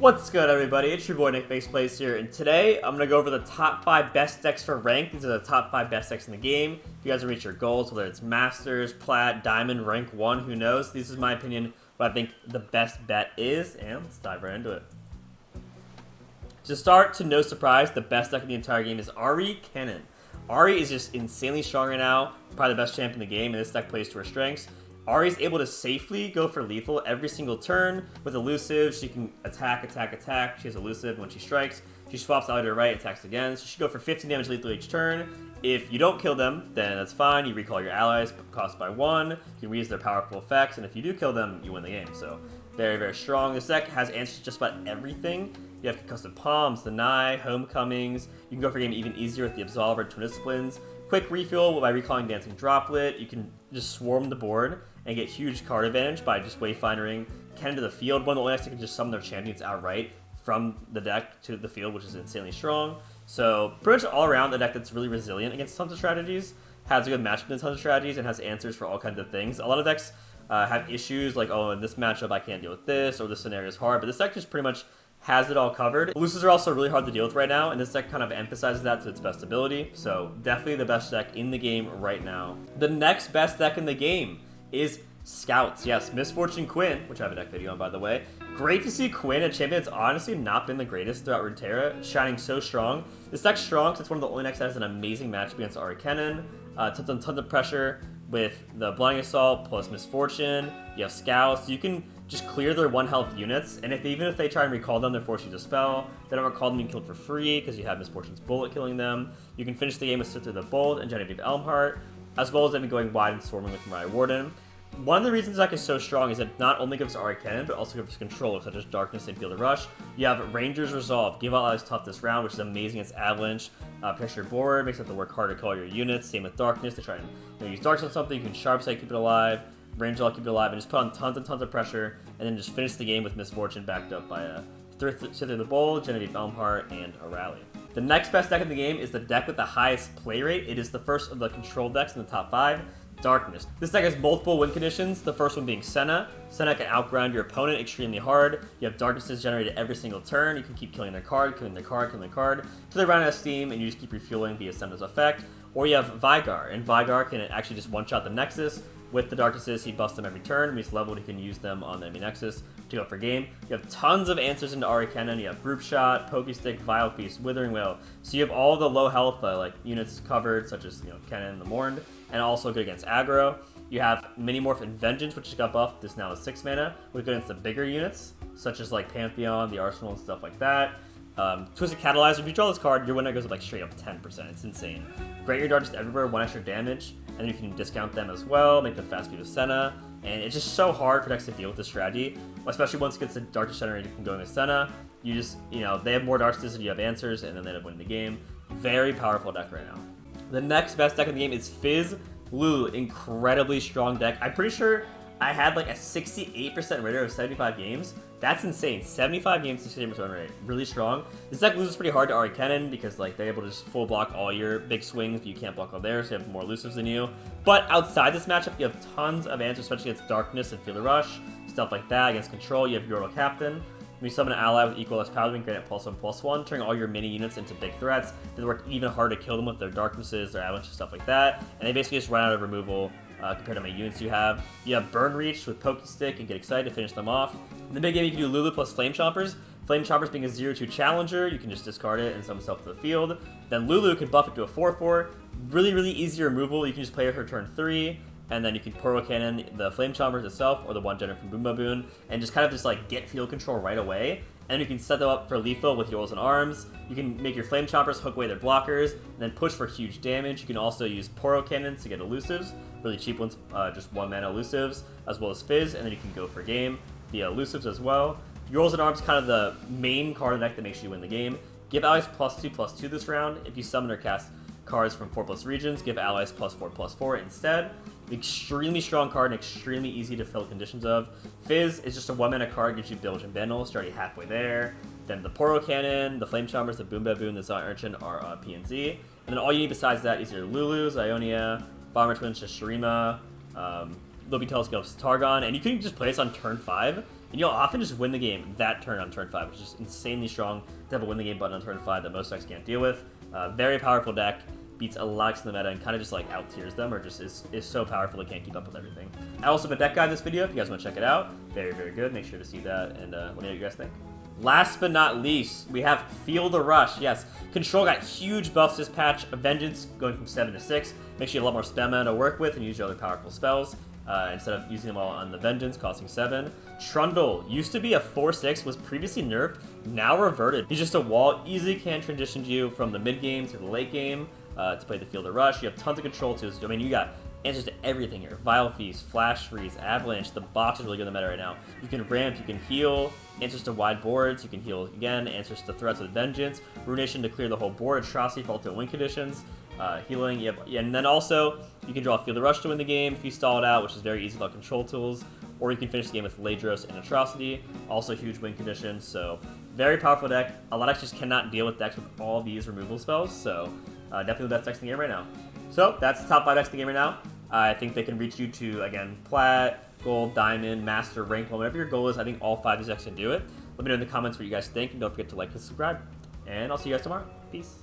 What's good, everybody? It's your boy NicMakesPlays here, and today I'm going to go over the top 5 best decks for rank. These are the top 5 best decks in the game. If you guys reach your goals, whether it's Masters, Plat, Diamond, Rank 1, who knows? This is my opinion, what I think the best bet is, and let's dive right into it. To start, to no surprise, the best deck in the entire game is Ari Cannon. Ari is just insanely strong right now, probably the best champ in the game, and this deck plays to her strengths. Ari is able to safely go for lethal every single turn with elusive. She can attack. She has elusive when she strikes. She swaps out to her right, attacks again. So she can go for 15 damage lethal each turn. If you don't kill them, then that's fine. You recall your allies, cost by 1. You can reuse their powerful effects, and if you do kill them, you win the game. So very, very strong. This deck has answers to just about everything. You have Concussive Palms, Deny, Homecomings. You can go for a game even easier with the Absolver, Twin Disciplines. Quick refuel by recalling Dancing Droplet. You can just swarm the board and get huge card advantage by just Wayfindering Cannon to the field. One of the only decks that can just summon their champions outright from the deck to the field, which is insanely strong. So pretty much all around, a deck that's really resilient against tons of strategies, has a good matchup against tons of strategies, and has answers for all kinds of things. A lot of decks have issues like, oh, in this matchup I can't deal with this, or this scenario is hard, but this deck just pretty much has it all covered. Elusives are also really hard to deal with right now, and this deck kind of emphasizes that to its best ability. So definitely the best deck in the game right now. The next best deck in the game is Scouts. Yes, Misfortune Quinn, which I have a deck video on, by the way. Great to see Quinn, a champion that's honestly not been the greatest throughout Runeterra, shining so strong. This deck's strong because it's one of the only decks that has an amazing matchup against Ari Cannon. Tons of pressure with the Blinding Assault plus Misfortune. You have Scouts. You can just clear their 1 health units, and even if they try and recall them, they're forced to dispel. They don't recall them, you can kill it for free because you have Misfortune's Bullet killing them. You can finish the game with Sit Through the Bolt and Genevieve Elmhart, as well as them going wide and swarming with Mariah Warden. One of the reasons this deck is so strong is that it not only gives Ari Cannon, but also gives control, such as Darkness and Field of Rush. You have Ranger's Resolve, give out allies tough this round, which is amazing against Avalanche. Pressure your board, makes it have to work hard to call your units. Same with Darkness, to try and use Darkness on something. You can Sharp Sight, keep it alive. Range all keep it alive, and just put on tons and tons of pressure, and then just finish the game with Misfortune backed up by a Sit Through the Bowl, Genevieve Elmhart, and a Rally. The next best deck in the game is the deck with the highest play rate. It is the first of the control decks in the top 5. Darkness. This deck has multiple win conditions, the first one being Senna. Senna can outground your opponent extremely hard. You have Darknesses generated every single turn. You can keep killing their card, killing their card, killing their card, till they run out of steam, and you just keep refueling via Senna's effect. Or you have Vygar, and Vygar can actually just one-shot the Nexus. With the Darknesses, he busts them every turn. When he's leveled, he can use them on the enemy Nexus to go for game. You have tons of answers into Ari Cannon. You have Group Shot, Pokestick, Vile Feast, Withering Wail. So you have all the low health like units covered, such as Cannon and the Mourned, and also good against aggro. You have Minimorph and Vengeance, which just got buffed. This now is 6 mana, with good against the bigger units, such as like Pantheon, the Arsenal, and stuff like that. Twisted Catalyzer, if you draw this card, your winner goes up like straight up 10%. It's insane. Grant your Darts everywhere, 1 extra damage, and then you can discount them as well, make them fast speed with Senna, and it's just so hard for decks to deal with this strategy, especially once it gets the Darkness generated from going with Senna. You just, they have more Darknesses and you have answers, and then they end up winning the game. Very powerful deck right now. The next best deck in the game is Fizz. Lulu, incredibly strong deck. I'm pretty sure I had like a 68% rate of 75 games. That's insane. 75 games, 68% win rate. Really strong. This deck loses pretty hard to Ari Cannon because like they're able to just full block all your big swings, but you can't block all theirs, so you have more elusives than you. But outside this matchup, you have tons of answers, especially against Darkness and Field of Rush, stuff like that. Against Control, you have your Royal Captain. When you summon an ally with equal less power, you can grant it +1/+1, turning all your mini units into big threats. They work even harder to kill them with their Darknesses, their Avalanches, stuff like that. And they basically just run out of removal compared to how many units you have. You have Burn Reach with Pokestick and get excited to finish them off. In the big game, you can do Lulu plus Flame Chompers. Flame Chompers being a 0/2 challenger, you can just discard it and summon yourself to the field. Then Lulu can buff it to a 4/4. Really, really easy removal. You can just play her turn 3, and then you can Poro Cannon the Flame Chompers itself, or the one generated from Boom Baboon, and just kind of just like get field control right away. And you can set them up for lethal with Yours and Arms. You can make your Flame Chompers hook away their blockers, and then push for huge damage. You can also use Poro Cannons to get elusives, really cheap ones, just 1 mana elusives, as well as Fizz, and then you can go for game via elusives as well. Yours and Arms kind of the main card in the deck that makes you win the game. Give allies +2/+2 this round. If you summon or cast cards from 4+ regions, give allies +4/+4 instead. Extremely strong card and extremely easy to fill conditions of. Fizz is just a 1 mana card, gives you Bilge and Bendel, it's already halfway there. Then the Poro Cannon, the Flame Chompers, the Boom Baboon, the Zion Urchin are P and Z. And then all you need besides that is your Lulu, Zionia, Bomber Twins, Shurima, Lobby Telescopes, Targon, and you can just play this on turn 5 and you'll often just win the game that turn on turn 5, which is just insanely strong to have a win the game button on turn 5 that most decks can't deal with. Very powerful deck, beats a lot of the meta and kind of just like out tiers them, or just is so powerful it can't keep up with everything. I also have a deck guide in this video if you guys want to check it out. Very, very good. Make sure to see that and let me know what you guys think. Last but not least, we have Feel the Rush. Yes, Control got huge buffs this patch. Vengeance going from 7 to 6. Makes you a lot more spell mana to work with and use your other powerful spells. Instead of using them all on the Vengeance, costing 7. Trundle used to be a 4/6, was previously nerfed, now reverted. He's just a wall, easily can transition you from the mid game to the late game to play the Feel the Rush. You have tons of control too. So, I mean, you got answers to everything here. Vile Feast, Flash Freeze, Avalanche. The box is really good in the meta right now. You can ramp, you can heal, answers to wide boards, you can heal again, answers to threats with Vengeance, Ruination to clear the whole board, Atrocity for ultimate win conditions, healing, and then also you can draw Feel the Rush to win the game if you stall it out, which is very easy without control tools, or you can finish the game with Ladros and Atrocity, also huge win conditions, so very powerful deck. A lot of decks just cannot deal with decks with all these removal spells, so definitely the best decks in the game right now. So that's the top 5 decks in the game right now. I think they can reach you to, again, Plat, Gold, Diamond, Master, Rank 1, whatever your goal is. I think all 5 of these decks can do it. Let me know in the comments what you guys think, and don't forget to like and subscribe. And I'll see you guys tomorrow. Peace.